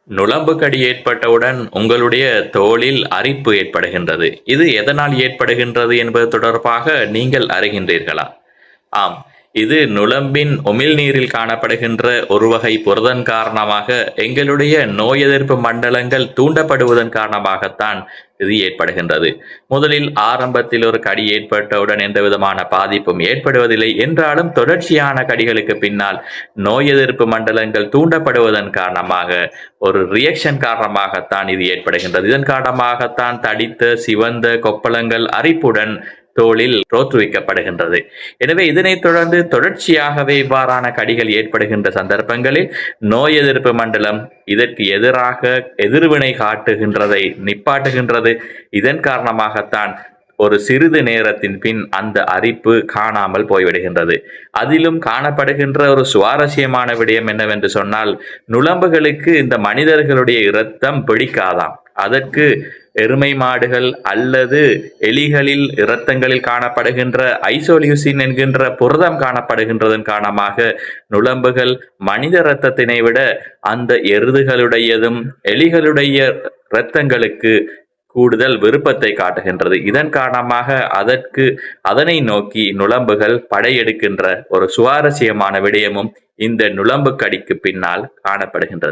நுளம்பு கடி ஏற்பட்டவுடன் உங்களுடைய தோலில் அரிப்பு ஏற்படுகின்றது. இது எதனால் ஏற்படுகின்றது என்பது தொடர்பாக நீங்கள் அறிகின்றீர்களா? ஆம். இது நுளம்பின் உமிழ்நீரில் காணப்படுகின்ற ஒரு வகை புரதன் காரணமாக எங்களுடைய நோய் எதிர்ப்பு மண்டலங்கள் தூண்டப்படுவதன் காரணமாகத்தான் இது ஏற்படுகின்றது. முதலில் ஆரம்பத்தில் ஒரு கடி ஏற்பட்டவுடன் எந்தவிதமான பாதிப்பும் ஏற்படுவதில்லை என்றாலும் தொடர்ச்சியான கடிகளுக்கு பின்னால் நோய் எதிர்ப்பு மண்டலங்கள் தூண்டப்படுவதன் காரணமாக ஒரு ரியாக்ஷன் காரணமாகத்தான் இது ஏற்படுகின்றது. இதன் காரணமாகத்தான் தடித்த சிவந்த கொப்பளங்கள் அரிப்புடன் தோலில் தோற்றுவிக்கப்படுகின்றது. எனவே இதனைத் தொடர்ந்து தொடர்ச்சியாகவே இவ்வாறான கடிகள் ஏற்படுகின்ற சந்தர்ப்பங்களில் நோய் எதிர்ப்பு மண்டலம் இதற்கு எதிராக எதிர்வினை காட்டுகின்றதை நிப்பாட்டுகின்றது. இதன் காரணமாகத்தான் ஒரு சிறிது நேரத்தின் பின் அந்த அரிப்பு காணாமல் போய்விடுகின்றது. அதிலும் காணப்படுகின்ற ஒரு சுவாரஸ்யமான விடயம் என்னவென்று சொன்னால், நுளம்புகளுக்கு இந்த மனிதர்களுடைய இரத்தம் பிடிக்காதாம். அதற்கு எருமை மாடுகள் அல்லது எலிகளில் இரத்தங்களில் காணப்படுகின்ற ஐசோலியூசின் என்கின்ற புரதம் காணப்படுகின்றதன் காரணமாக நுளம்புகள் மனித இரத்தத்தினை விட அந்த எருதுகளுடையதும் எலிகளுடைய இரத்தங்களுக்கு கூடுதல் விருப்பத்தை காட்டுகின்றது. இதன் காரணமாக அதனை நோக்கி நுளம்புகள் படையெடுக்கின்ற ஒரு சுவாரஸ்யமான விடயமும் இந்த நுளம்பு கடிக்கு பின்னால் காணப்படுகின்றது.